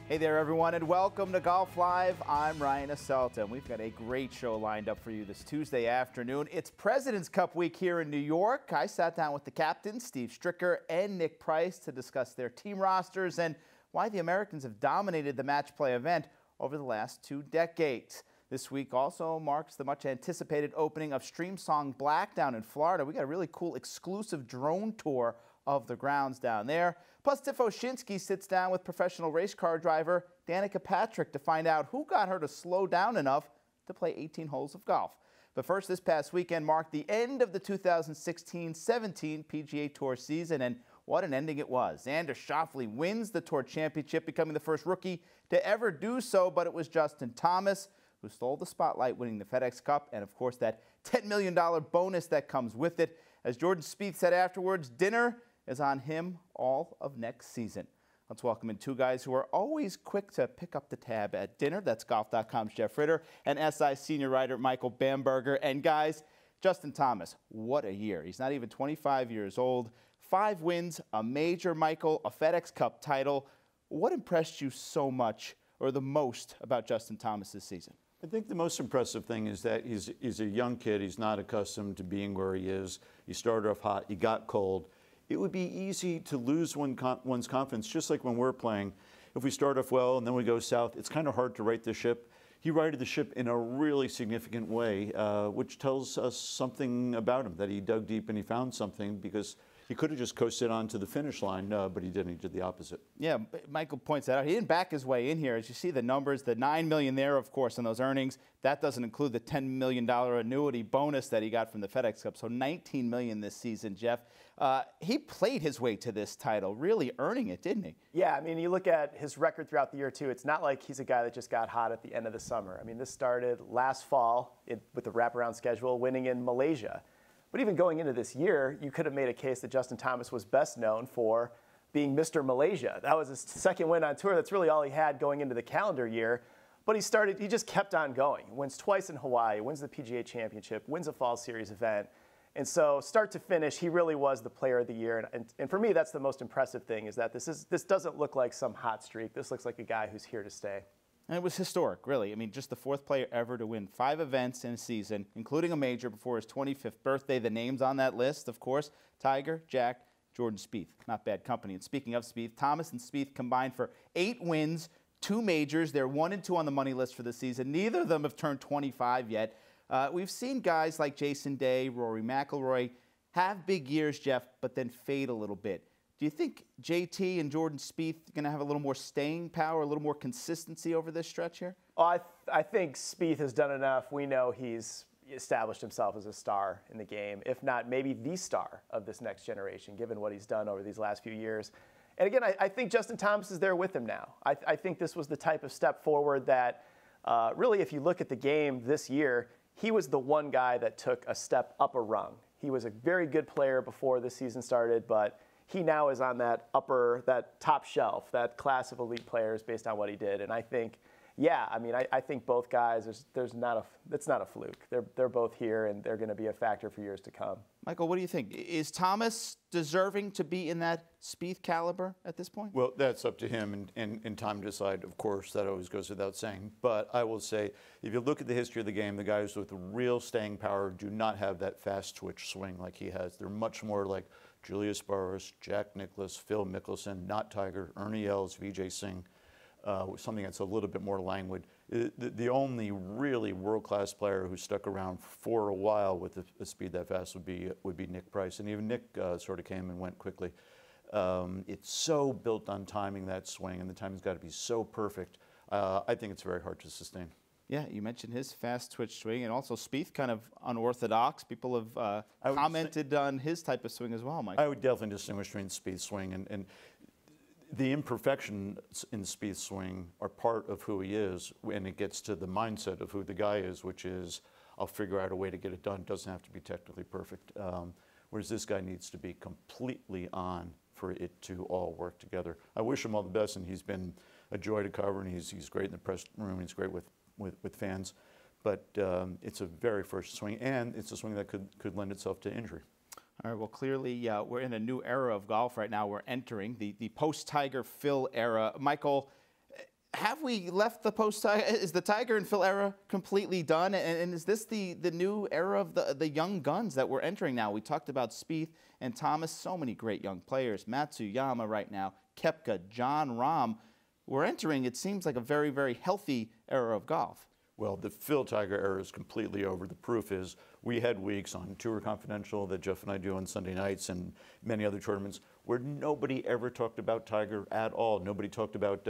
Hey there, everyone, and welcome to Golf Live. I'm Ryan Aselta, and we've got a great show lined up for you this Tuesday afternoon. It's President's Cup week here in New York. I sat down with the captains, Steve Stricker and Nick Price, to discuss their team rosters and why the Americans have dominated the match play event over the last 2 decades. This week also marks the much-anticipated opening of Streamsong Black down in Florida. We got a really cool exclusive drone tour of the grounds down there. Plus, Tiff Oshinsky sits down with professional race car driver Danica Patrick to find out who got her to slow down enough to play 18 holes of golf. But first, this past weekend marked the end of the 2016-17 PGA Tour season, and what an ending it was. Xander Schauffele wins the Tour Championship, becoming the first rookie to ever do so, but it was Justin Thomas who stole the spotlight, winning the FedEx Cup, and of course that $10 million bonus that comes with it. As Jordan Spieth said afterwards, dinner is on him all of next season. Let's welcome in two guys who are always quick to pick up the tab at dinner. That's Golf.com's Jeff Ritter and SI senior writer Michael Bamberger. And guys, Justin Thomas, what a year. He's not even 25 years old. 5 wins, a major, Michael, a FedEx Cup title. What impressed you so much, or the most, about Justin Thomas this season? I think the most impressive thing is that he's a young kid. He's not accustomed to being where he is. He started off hot. He got cold. It would be easy to lose one's confidence, just like when we're playing. If we start off well and then we go south, it's kind of hard to right the ship. He righted the ship in a really significant way, which tells us something about him, that he dug deep and he found something, because he could have just coasted on to the finish line, but he didn't. He did the opposite. Yeah, Michael points that out. He didn't back his way in here. As you see the numbers, the $9 million there, of course, on those earnings. That doesn't include the $10 million annuity bonus that he got from the FedEx Cup. So $19 million this season, Jeff. He played his way to this title, really earning it, didn't he? Yeah, I mean, you look at his record throughout the year, too. It's not like he's a guy that just got hot at the end of the summer. I mean, this started last fall with the wraparound schedule, winning in Malaysia. But even going into this year, you could have made a case that Justin Thomas was best known for being Mr. Malaysia. That was his second win on tour. That's really all he had going into the calendar year. But he just kept on going. Wins twice in Hawaii, wins the PGA Championship, wins a Fall Series event. And so start to finish, he really was the player of the year. And for me, that's the most impressive thing, is that this doesn't look like some hot streak. This looks like a guy who's here to stay. And it was historic, really. I mean, just the 4th player ever to win 5 events in a season, including a major before his 25th birthday. The names on that list, of course, Tiger, Jack, Jordan Spieth. Not bad company. And speaking of Spieth, Thomas and Spieth combined for 8 wins, 2 majors. They're 1 and 2 on the money list for the season. Neither of them have turned 25 yet. We've seen guys like Jason Day, Rory McIlroy have big years, Jeff, but then fade a little bit. Do you think JT and Jordan Spieth are going to have a little more staying power, a little more consistency over this stretch here? Well, I think Spieth has done enough. We know he's established himself as a star in the game, if not maybe the star of this next generation, given what he's done over these last few years. And again, I think Justin Thomas is there with him now. I think this was the type of step forward that really, if you look at the game this year, he was the one guy that took a step up a rung. He was a very good player before the season started, but he now is on that top shelf, that class of elite players based on what he did. And I think, yeah, I mean, I think both guys, it's not a fluke. They're both here, and they're going to be a factor for years to come. Michael, what do you think? Is Thomas deserving to be in that Spieth caliber at this point? Well, that's up to him and time to decide. Of course, that always goes without saying. But I will say, if you look at the history of the game, the guys with real staying power do not have that fast twitch swing like he has. They're much more like Julius Boris, Jack Nicklaus, Phil Mickelson, not Tiger, Ernie Els, Vijay Singh, something that's a little bit more languid. The only really world-class player who stuck around for a while with a speed that fast would be Nick Price, and even Nick sort of came and went quickly. It's so built on timing that swing, and the timing's got to be so perfect. I think it's very hard to sustain. Yeah, you mentioned his fast twitch swing, and also Spieth kind of unorthodox. People have commented on his type of swing as well, Mike. I would definitely distinguish between Spieth's swing and the imperfections in Spieth's swing are part of who he is, and it gets to the mindset of who the guy is, which is, I'll figure out a way to get it done. It doesn't have to be technically perfect. Whereas this guy needs to be completely on for it to all work together. I wish him all the best, and he's been a joy to cover, and he's great in the press room. He's great with fans, but it's a very first swing, and it's a swing that could lend itself to injury. All right, well, clearly we're in a new era of golf right now. We're entering the post-Tiger Phil era. Michael, have we left the post-Tiger? Is the Tiger and Phil era completely done? And is this the new era of the young guns that we're entering now? We talked about Spieth and Thomas, so many great young players. Matsuyama right now, Koepka, Jon Rahm. We're entering, it seems like, a very, very healthy era of golf. Well, the Phil Tiger era is completely over. The proof is we had weeks on Tour Confidential that Jeff and I do on Sunday nights and many other tournaments where nobody ever talked about Tiger at all. Nobody talked about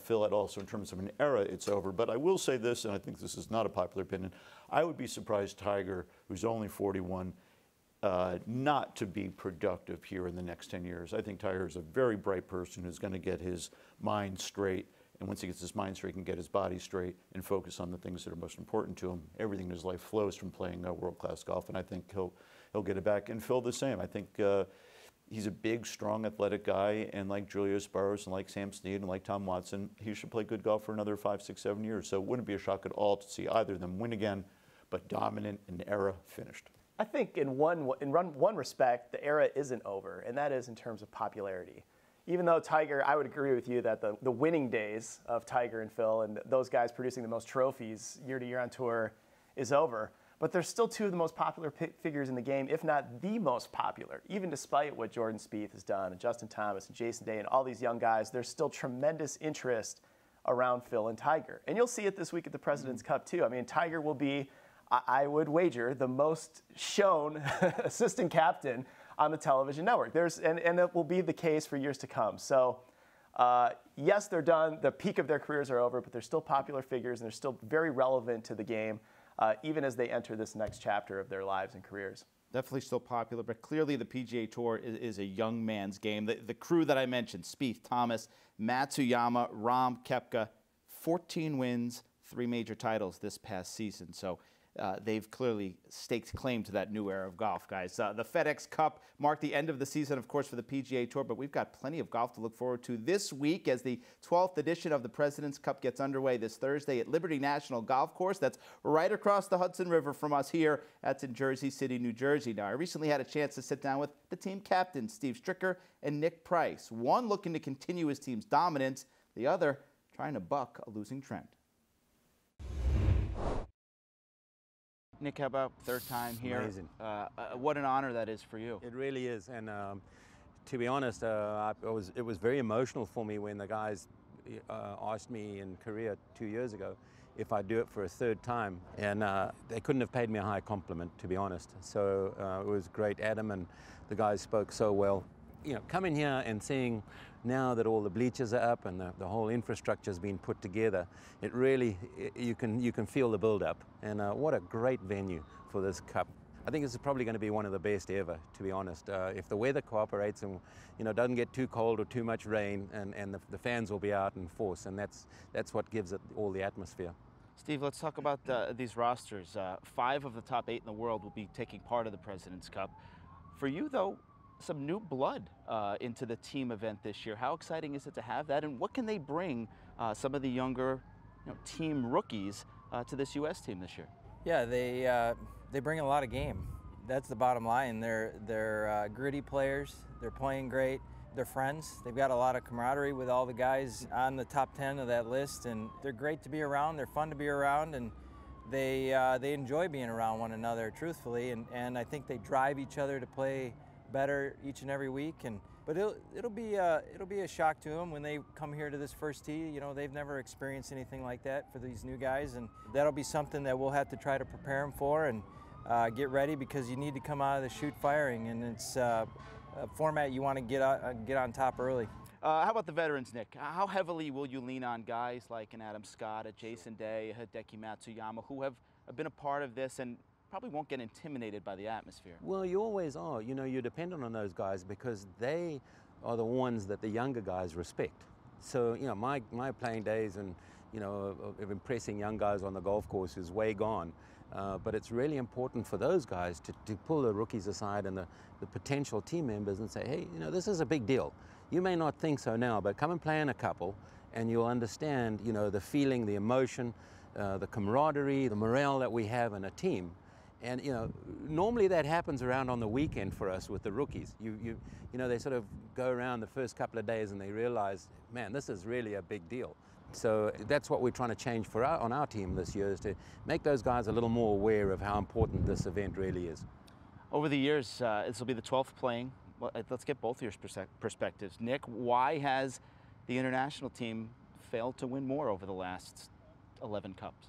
Phil at all. So in terms of an era, it's over. But I will say this, and I think this is not a popular opinion, I would be surprised Tiger, who's only 41, not to be productive here in the next 10 years. I think Tiger is a very bright person who's going to get his mind straight. And once he gets his mind straight, he can get his body straight and focus on the things that are most important to him. Everything in his life flows from playing world-class golf, and I think he'll get it back. And Phil the same. I think he's a big, strong, athletic guy, and like Julius Burrows and like Sam Snead and like Tom Watson, he should play good golf for another 5, 6, 7 years. So it wouldn't be a shock at all to see either of them win again, but dominant and era finished. I think in one respect, the era isn't over, and that is in terms of popularity. Even though Tiger, I would agree with you that the winning days of Tiger and Phil and those guys producing the most trophies year to year on tour is over. But they're still two of the most popular figures in the game, if not the most popular. Even despite what Jordan Spieth has done, and Justin Thomas and Jason Day and all these young guys, there's still tremendous interest around Phil and Tiger. And you'll see it this week at the President's Cup too. I mean, Tiger will be, I would wager, the most shown assistant captain on the television network. And it will be the case for years to come. So yes, they're done. The peak of their careers are over, but they're still popular figures and they're still very relevant to the game, even as they enter this next chapter of their lives and careers. Definitely still popular, but clearly the PGA Tour is a young man's game. The crew that I mentioned, Spieth, Thomas, Matsuyama, Rahm, Koepka, 14 wins, 3 major titles this past season. So they've clearly staked claim to that new era of golf, guys. The FedEx Cup marked the end of the season, of course, for the PGA Tour, but we've got plenty of golf to look forward to this week as the 12th edition of the President's Cup gets underway this Thursday at Liberty National Golf Course. That's right across the Hudson River from us here. That's in Jersey City, New Jersey. Now, I recently had a chance to sit down with the team captains, Steve Stricker and Nick Price. One looking to continue his team's dominance, the other trying to buck a losing trend. Nick, how about third time here? Amazing. What an honor that is for you. It really is, and to be honest, it was very emotional for me when the guys asked me in Korea 2 years ago if I'd do it for a third time, and they couldn't have paid me a higher compliment, to be honest. So it was great. Adam and the guys spoke so well. You know, coming here and seeing now that all the bleachers are up and the whole infrastructure has been put together, it really, you can feel the build-up. And what a great venue for this Cup. I think this is probably going to be one of the best ever, to be honest. If the weather cooperates and doesn't get too cold or too much rain, and the fans will be out in force, and that's what gives it all the atmosphere. Steve, let's talk about these rosters. 5 of the top 8 in the world will be taking part of the President's Cup. For you, though, some new blood into the team event this year. How exciting is it to have that, and what can they bring some of the younger team rookies to this U.S. team this year? Yeah, they bring a lot of game. That's the bottom line. They're gritty players. They're playing great. They're friends. They've got a lot of camaraderie with all the guys on the top 10 of that list, and they're great to be around. They're fun to be around, and they enjoy being around one another, truthfully, and I think they drive each other to play better each and every week. But it'll be a shock to them when they come here to this first tee. They've never experienced anything like that for these new guys, and that'll be something that we'll have to try to prepare them for and get ready, because you need to come out of the chute firing, and it's a format you want to get on top early. How about the veterans, Nick? How heavily will you lean on guys like an Adam Scott, a Jason Day, a Hideki Matsuyama, who have been a part of this and probably won't get intimidated by the atmosphere? Well, you always are. You're dependent on those guys because they are the ones that the younger guys respect. So, my playing days and, of impressing young guys on the golf course is way gone. But it's really important for those guys to pull the rookies aside and the potential team members and say, hey, this is a big deal. You may not think so now, but come and play in a couple and you'll understand, the feeling, the emotion, the camaraderie, the morale that we have in a team. And normally that happens around on the weekend for us with the rookies. They sort of go around the first couple of days and they realize, man, this is really a big deal. So that's what we're trying to change on our team this year, is to make those guys a little more aware of how important this event really is. Over the years, this will be the 12th playing. Well, let's get both your perspectives. Nick, why has the international team failed to win more over the last 11 Cups?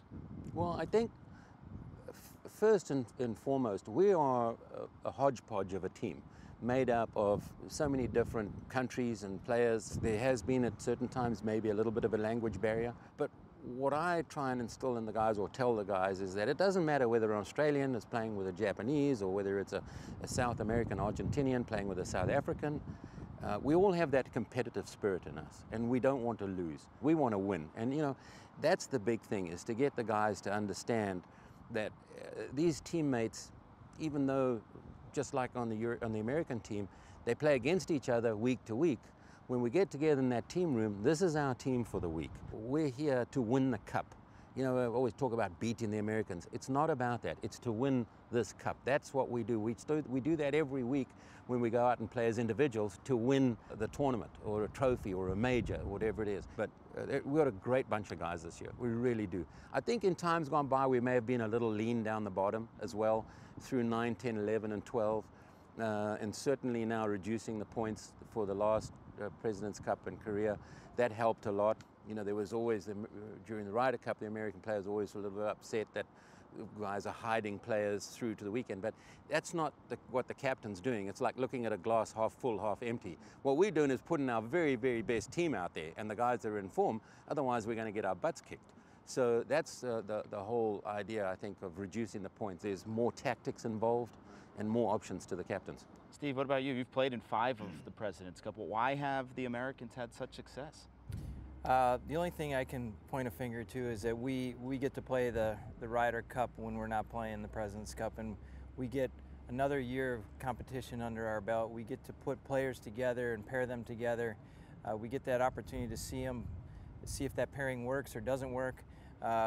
Well, I think first and foremost, we are a hodgepodge of a team made up of so many different countries and players. There has been at certain times maybe a little bit of a language barrier, but what I try and instill in the guys, or tell the guys, is that it doesn't matter whether an Australian is playing with a Japanese, or whether it's a South American Argentinian playing with a South African. We all have that competitive spirit in us, and we don't want to lose. We want to win. And, you know, that's the big thing, is to get the guys to understand that these teammates, even though, just like on the American team, they play against each other week to week, when we get together in that team room, this is our team for the week. We're here to win the cup. You know, I always talk about beating the Americans. It's not about that. It's to win this cup. That's what we do. We do that every week when we go out and play as individuals to win the tournament or a trophy or a major, whatever it is. But we've got a great bunch of guys this year. We really do. I think in times gone by, we may have been a little lean down the bottom as well through 9, 10, 11, and 12. And certainly now reducing the points for the last President's Cup in Korea, that helped a lot. You know, there was always, during the Ryder Cup, the American players always were a little bit upset that guys are hiding players through to the weekend, but that's not what the captain's doing. It's like looking at a glass half full, half empty. What we're doing is putting our very, very best team out there, and the guys that are in form, otherwise we're going to get our butts kicked. So that's the whole idea, I think, of reducing the points. There's more tactics involved and more options to the captains. Steve, what about you? You've played in 5 of the President's Cup. Why have the Americans had such success? The only thing I can point a finger to is that we get to play the Ryder Cup when we're not playing the President's Cup, and we get another year of competition under our belt. We get to put players together and pair them together. We get that opportunity to see if that pairing works or doesn't work.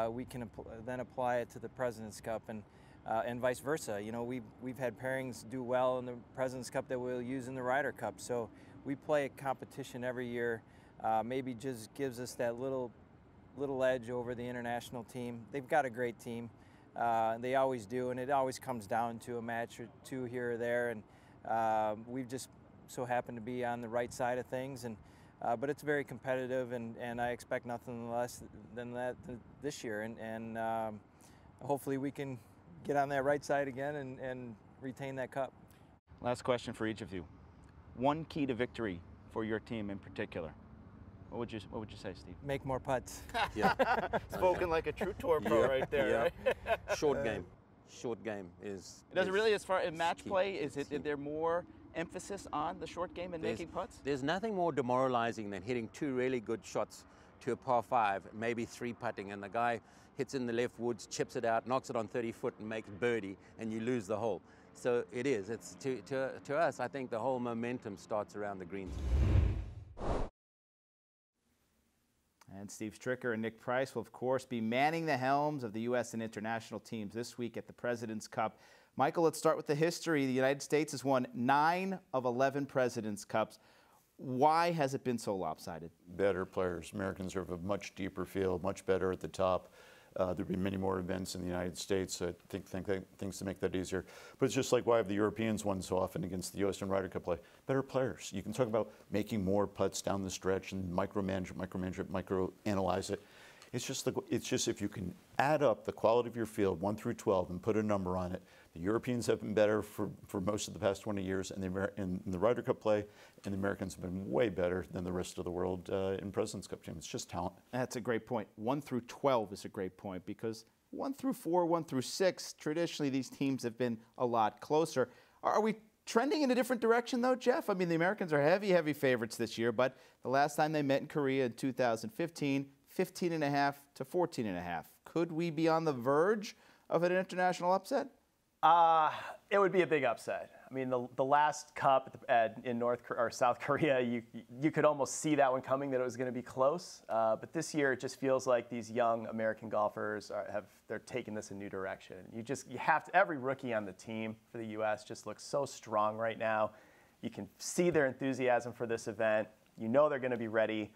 We can then apply it to the President's Cup, and vice versa. You know, we've had pairings do well in the President's Cup that we'll use in the Ryder Cup. So we play a competition every year. Maybe just gives us that little edge over the international team. They've got a great team. They always do, and it always comes down to a match or two here or there. And we've just so happened to be on the right side of things. And but it's very competitive, and I expect nothing less than that this year. And hopefully we can get on that right side again and retain that cup. Last question for each of you. One key to victory for your team in particular. What would you say, Steve? Make more putts. Yeah. Spoken like a true tour pro right there, right? Short game. Short game is. It doesn't really, as far as match key. play, is there more emphasis on the short game and making putts? There's nothing more demoralizing than hitting 2 really good shots to a par 5, maybe 3 putting, and the guy hits in the left woods, chips it out, knocks it on 30 foot, and makes birdie, and you lose the hole. So it is. It's to us, I think the whole momentum starts around the greens. And Steve Stricker and Nick Price will, of course, be manning the helms of the U.S. and international teams this week at the President's Cup. Michael, let's start with the history. The United States has won 9 of 11 President's Cups. Why has it been so lopsided? Better players. Americans have a much deeper field, much better at the top. There'll be many more events in the United States. I think things to make that easier. But it's just like why have the Europeans won so often against the U.S. and Ryder Cup play? Better players. You can talk about making more putts down the stretch and micromanage it, microanalyze it. It's just if you can add up the quality of your field 1 through 12 and put a number on it. The Europeans have been better for most of the past 20 years, and in the Ryder Cup play, and the Americans have been way better than the rest of the world in President's Cup teams. It's just talent. That's a great point. 1 through 12 is a great point because 1 through 4, 1 through 6, traditionally these teams have been a lot closer. Are we trending in a different direction, though, Jeff? I mean, the Americans are heavy favorites this year, but the last time they met in Korea in 2015, 15.5 to 14.5. Could we be on the verge of an international upset? It would be a big upset. I mean, the last cup in South Korea, you could almost see that one coming, that it was going to be close. But this year, it just feels like these young American golfers they're taking this a new direction. You have to. Every rookie on the team for the U.S. just looks so strong right now. You can see their enthusiasm for this event. You know they're going to be ready.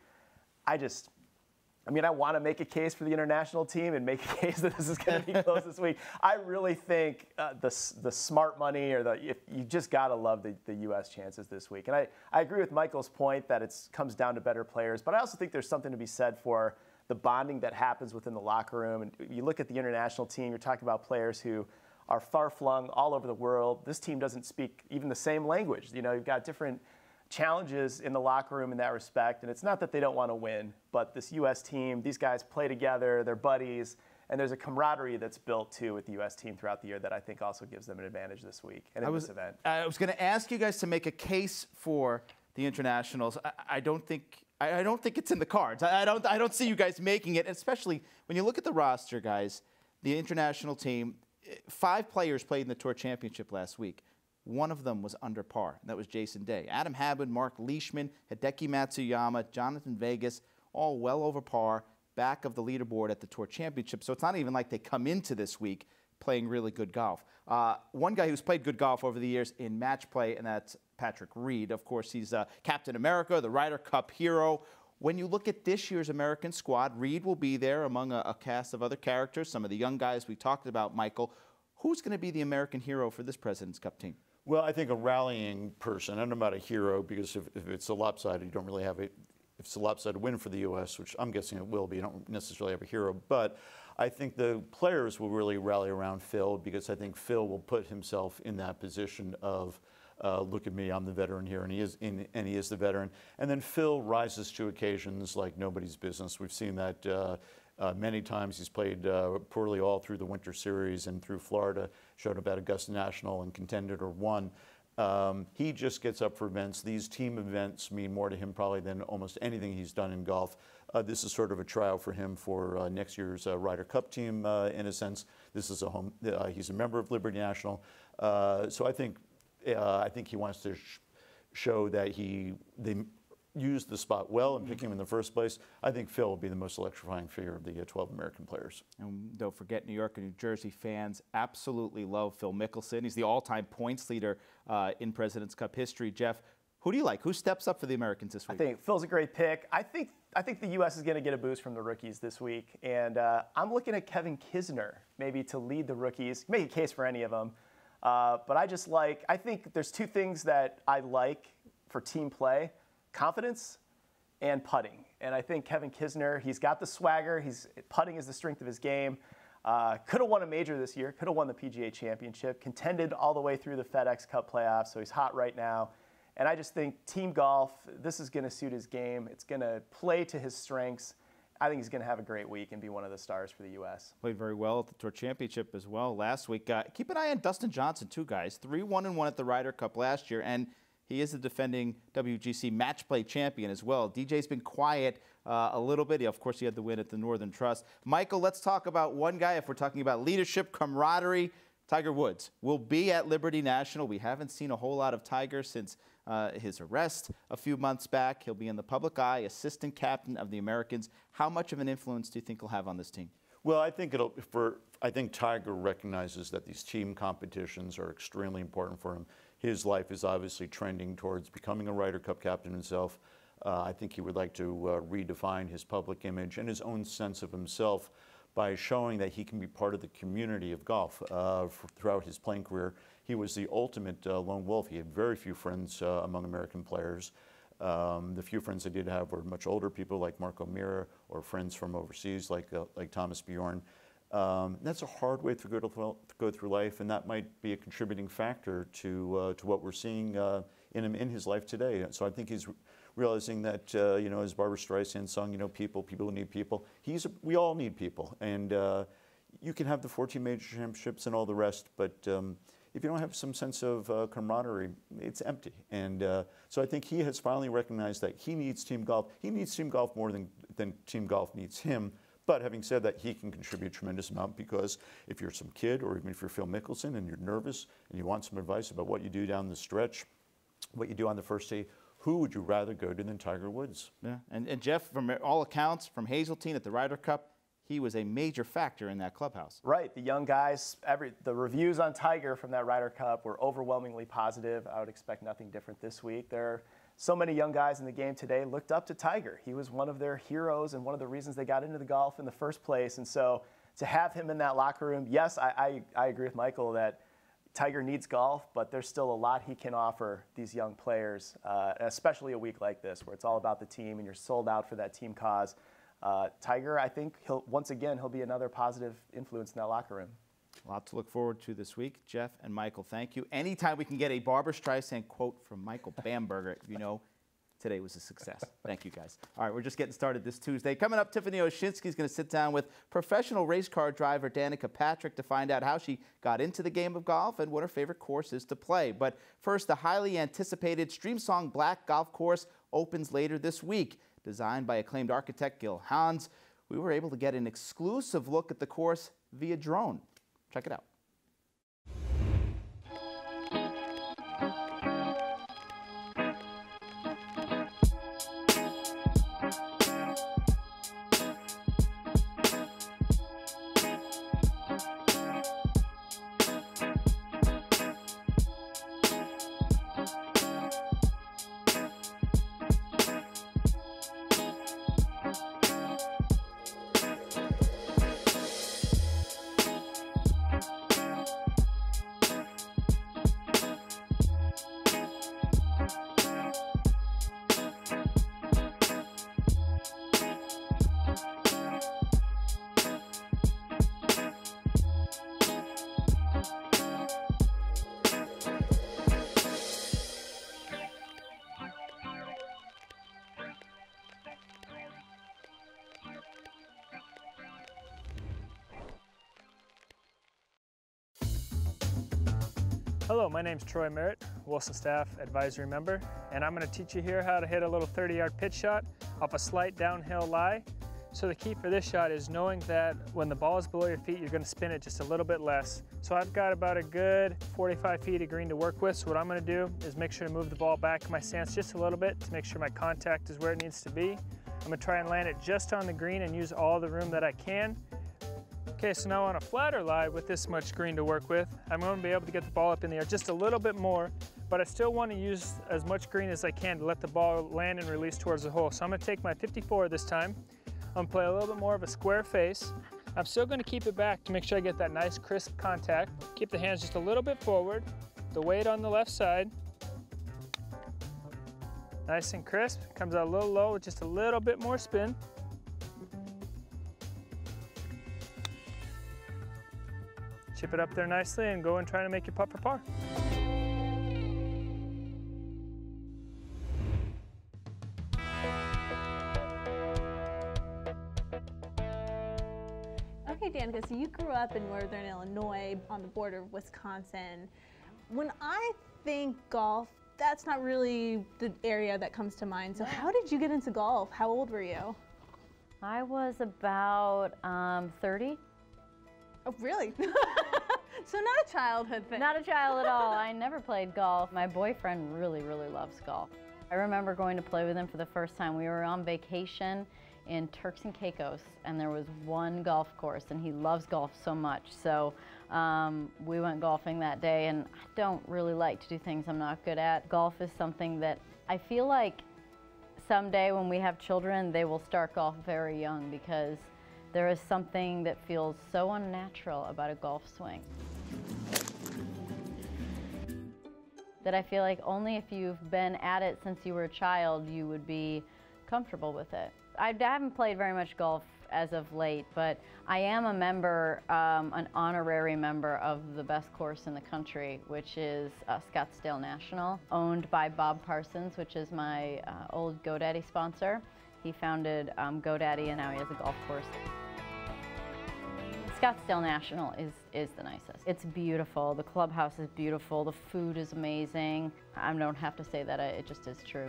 I mean, I want to make a case for the international team and make a case that this is going to be close this week. I really think the smart money or you just got to love the U.S. chances this week. And I agree with Michael's point that it comes down to better players, but I also think there's something to be said for the bonding that happens within the locker room. And you look at the international team, you're talking about players who are far-flung all over the world. This team doesn't speak even the same language. You know, you've got different challenges in the locker room in that respect. And it's not that they don't want to win, but this U.S. team, these guys play together, they're buddies, and there's a camaraderie that's built too with the U.S. team throughout the year that I think also gives them an advantage this week and in this event. I was going to ask you guys to make a case for the internationals. I don't think it's in the cards. I don't see you guys making it, especially when you look at the roster, guys. The international team, 5 players played in the Tour Championship last week. One of them was under par, and that was Jason Day. Adam Hadwin, Mark Leishman, Hideki Matsuyama, Jonathan Vegas, all well over par, back of the leaderboard at the Tour Championship. So it's not even like they come into this week playing really good golf. One guy who's played good golf over the years in match play, and that's Patrick Reed. Of course, he's Captain America, the Ryder Cup hero. When you look at this year's American squad, Reed will be there among a cast of other characters, some of the young guys we talked about, Michael. Who's going to be the American hero for this President's Cup team? Well, I think a rallying person, I don't know about a hero, because if it's a lopsided, you don't really have if it's a lopsided win for the U.S., which I'm guessing it will be, you don't necessarily have a hero. But I think the players will really rally around Phil, because I think Phil will put himself in that position of, look at me, I'm the veteran here, and he is the veteran. And then Phil rises to occasions like nobody's business. We've seen that many times. He's played poorly all through the Winter Series and through Florida, showed up at Augusta National and contended or won. He just gets up for events. These team events mean more to him probably than almost anything he's done in golf. This is sort of a trial for him for next year's Ryder Cup team in a sense. This is a home. He's a member of Liberty National. So I think he wants to show that they used the spot well and pick him in the first place. I think Phil will be the most electrifying figure of the 12 American players. And don't forget, New York and New Jersey fans absolutely love Phil Mickelson. He's the all-time points leader in President's Cup history. Jeff, who do you like? Who steps up for the Americans this week? I think Phil's a great pick. I think the U.S. is going to get a boost from the rookies this week, and I'm looking at Kevin Kisner maybe to lead the rookies. Make a case for any of them, but I think there's 2 things that I like for team play: confidence and putting. And I think Kevin Kisner, he's got the swagger. Putting is the strength of his game. Could have won a major this year. Could have won the PGA Championship. Contended all the way through the FedEx Cup playoffs, so he's hot right now. And I just think team golf, this is going to suit his game. It's going to play to his strengths. I think he's going to have a great week and be one of the stars for the U.S. Played very well at the Tour Championship as well last week. Keep an eye on Dustin Johnson, too, guys. 3-1-1 at the Ryder Cup last year, and he is the defending WGC match play champion as well. DJ's been quiet a little bit. Of course, he had the win at the Northern Trust. Michael, let's talk about one guy. If we're talking about leadership, camaraderie, Tiger Woods will be at Liberty National. We haven't seen a whole lot of Tiger since his arrest a few months back. He'll be in the public eye, assistant captain of the Americans. How much of an influence do you think he'll have on this team? Well, I think Tiger recognizes that these team competitions are extremely important for him. His life is obviously trending towards becoming a Ryder Cup captain himself. I think he would like to redefine his public image and his own sense of himself by showing that he can be part of the community of golf. Throughout his playing career, he was the ultimate lone wolf. He had very few friends among American players. The few friends I did have were much older people like Mark O'Meara, or friends from overseas like Thomas Bjorn. That's a hard way to go through life, and that might be a contributing factor to what we're seeing in him in his life today. So I think he's realizing that, as Barbra Streisand sung, people who need people. We all need people, and you can have the 14 major championships and all the rest, but if you don't have some sense of camaraderie, it's empty. And so I think he has finally recognized that he needs team golf. He needs team golf more than team golf needs him. But having said that, he can contribute a tremendous amount, because if you're some kid, or even if you're Phil Mickelson and you're nervous and you want some advice about what you do down the stretch, what you do on the first tee, who would you rather go to than Tiger Woods? Yeah, and Jeff, from all accounts, from Hazeltine at the Ryder Cup, he was a major factor in that clubhouse. Right, the young guys, the reviews on Tiger from that Ryder Cup were overwhelmingly positive. I would expect nothing different this week. There are so many young guys in the game today looked up to Tiger. He was one of their heroes and one of the reasons they got into the golf in the first place. And so to have him in that locker room, yes, I agree with Michael that Tiger needs golf, but there's still a lot he can offer these young players, especially a week like this where it's all about the team and you're sold out for that team cause. Tiger, I think he'll be another positive influence in that locker room. A lot to look forward to this week. Jeff and Michael, thank you. Anytime we can get a Barbra Streisand quote from Michael Bamberger, you know today was a success. Thank you, guys. All right, we're just getting started this Tuesday. Coming up, Tiffany Oshinsky is going to sit down with professional race car driver Danica Patrick to find out how she got into the game of golf and what her favorite course is to play. But first, the highly anticipated Streamsong Black golf course opens later this week. Designed by acclaimed architect Gil Hans, we were able to get an exclusive look at the course via drone. Check it out. Hello, my name's Troy Merritt, Wilson Staff Advisory Member, and I'm going to teach you here how to hit a little 30-yard pitch shot off a slight downhill lie. So the key for this shot is knowing that when the ball is below your feet, you're going to spin it just a little bit less. So I've got about a good 45 feet of green to work with, so what I'm going to do is make sure to move the ball back in my stance just a little bit to make sure my contact is where it needs to be. I'm going to try and land it just on the green and use all the room that I can. Okay, so now on a flatter lie with this much green to work with, I'm going to be able to get the ball up in the air just a little bit more, but I still want to use as much green as I can to let the ball land and release towards the hole. So I'm going to take my 54 this time. I'm going to play a little bit more of a square face. I'm still going to keep it back to make sure I get that nice crisp contact. Keep the hands just a little bit forward, the weight on the left side. Nice and crisp, comes out a little low with just a little bit more spin. Chip it up there nicely and go and try to make your putt for par. Okay, Danica, so you grew up in northern Illinois on the border of Wisconsin. When I think golf, that's not really the area that comes to mind. So how did you get into golf? How old were you? I was about 30. Oh, really? So not a childhood thing. Not a child at all. I never played golf. My boyfriend really, really loves golf. I remember going to play with him for the first time. We were on vacation in Turks and Caicos, and there was one golf course, and he loves golf so much. So we went golfing that day, and I don't really like to do things I'm not good at. Golf is something that I feel like someday when we have children, they will start golf very young because there is something that feels so unnatural about a golf swing that I feel like only if you've been at it since you were a child, you would be comfortable with it. I haven't played very much golf as of late, but I am a member, an honorary member of the best course in the country, which is Scottsdale National, owned by Bob Parsons, which is my old GoDaddy sponsor. He founded GoDaddy, and now he has a golf course. Scottsdale National is the nicest. It's beautiful. The clubhouse is beautiful. The food is amazing. I don't have to say that. It just is true.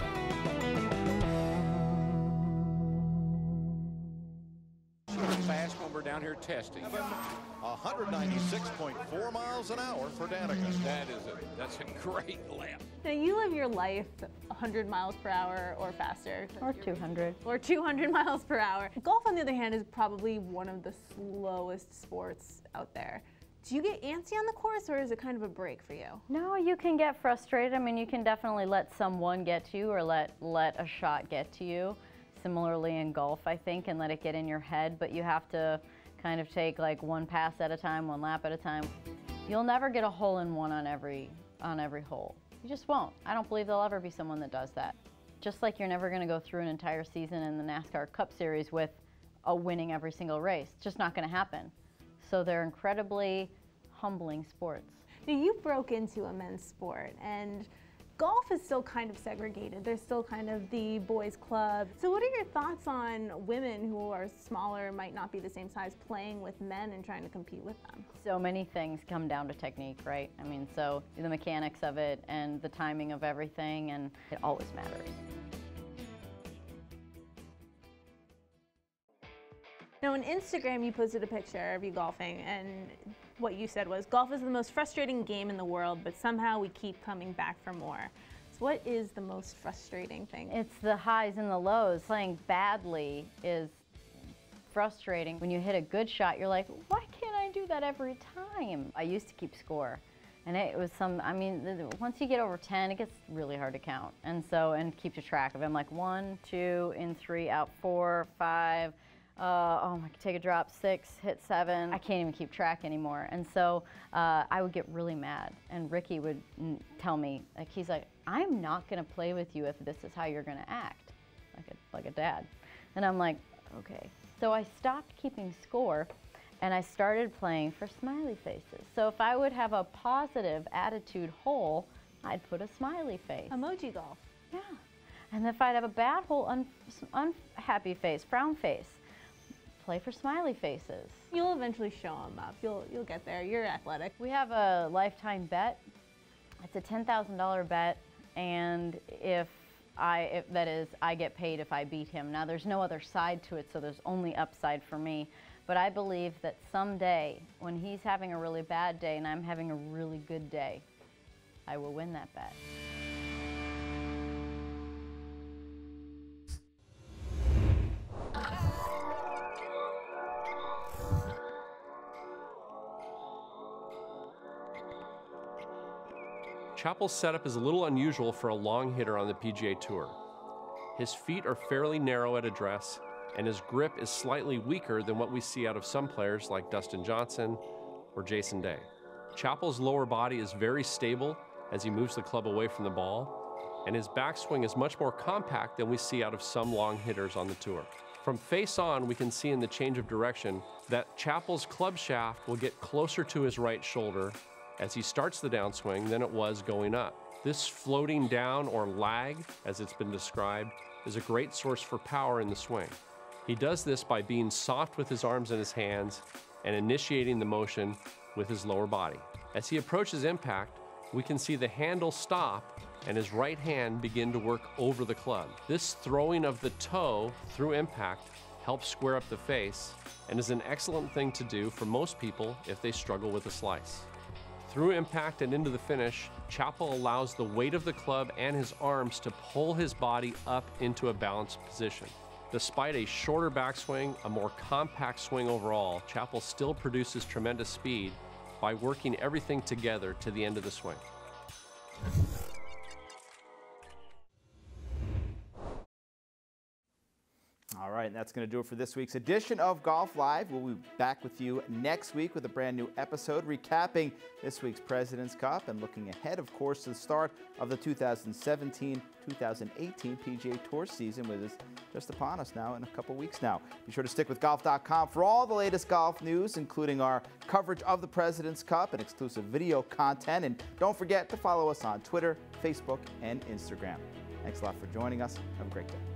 Fast when we're down here testing. 196.4 miles an hour for Danica. That's a great lap. Now you live your life 100 miles per hour or faster. Or 200. Or 200 miles per hour. Golf, on the other hand, is probably one of the slowest sports out there. Do you get antsy on the course, or is it kind of a break for you? No, you can get frustrated. I mean, you can definitely let someone get to you or let a shot get to you. Similarly in golf, I think, and let it get in your head, but you have to kind of take like one pass at a time, one lap at a time. You'll never get a hole-in-one on every hole. You just won't. I don't believe there'll ever be someone that does that. Just like you're never going to go through an entire season in the NASCAR Cup Series with winning every single race. It's just not going to happen. So they're incredibly humbling sports. Now, you broke into a men's sport, and golf is still kind of segregated. There's still kind of the boys' club. So what are your thoughts on women who are smaller, might not be the same size, playing with men and trying to compete with them? So many things come down to technique, right? I mean, so the mechanics of it and the timing of everything, and it always matters. Now, on Instagram, you posted a picture of you golfing, and what you said was, golf is the most frustrating game in the world, but somehow we keep coming back for more. So what is the most frustrating thing? It's the highs and the lows. Playing badly is frustrating. When you hit a good shot, you're like, why can't I do that every time? I used to keep score, and it was I mean, once you get over 10, it gets really hard to count. And so, and keep track of it. I'm like 1, 2, in 3, out 4, 5, oh my, take a drop, 6, hit 7. I can't even keep track anymore. And so I would get really mad. And Ricky would tell me, like, he's like, I'm not gonna play with you if this is how you're gonna act, like a dad. And I'm like, okay. So I stopped keeping score, and I started playing for smiley faces. So if I would have a positive attitude hole, I'd put a smiley face. Emoji golf. Yeah. And if I'd have a bad hole, unhappy face, frown face, play for smiley faces. You'll eventually show them up. You'll get there. You're athletic. We have a lifetime bet. It's a $10,000 bet, and that is, I get paid if I beat him. Now, there's no other side to it, so there's only upside for me. But I believe that someday, when he's having a really bad day and I'm having a really good day, I will win that bet. Chappell's setup is a little unusual for a long hitter on the PGA Tour. His feet are fairly narrow at address, and his grip is slightly weaker than what we see out of some players like Dustin Johnson or Jason Day. Chappell's lower body is very stable as he moves the club away from the ball, and his backswing is much more compact than we see out of some long hitters on the tour. From face on, we can see in the change of direction that Chappell's club shaft will get closer to his right shoulder as he starts the downswing than it was going up. This floating down, or lag, as it's been described, is a great source for power in the swing. He does this by being soft with his arms and his hands and initiating the motion with his lower body. As he approaches impact, we can see the handle stop and his right hand begin to work over the club. This throwing of the toe through impact helps square up the face and is an excellent thing to do for most people if they struggle with a slice. Through impact and into the finish, Chappell allows the weight of the club and his arms to pull his body up into a balanced position. Despite a shorter backswing, a more compact swing overall, Chappell still produces tremendous speed by working everything together to the end of the swing. All right, and that's going to do it for this week's edition of Golf Live. We'll be back with you next week with a brand new episode recapping this week's President's Cup and looking ahead, of course, to the start of the 2017-2018 PGA Tour season, which is just upon us now in a couple weeks now. Be sure to stick with Golf.com for all the latest golf news, including our coverage of the President's Cup and exclusive video content. And don't forget to follow us on Twitter, Facebook, and Instagram. Thanks a lot for joining us. Have a great day.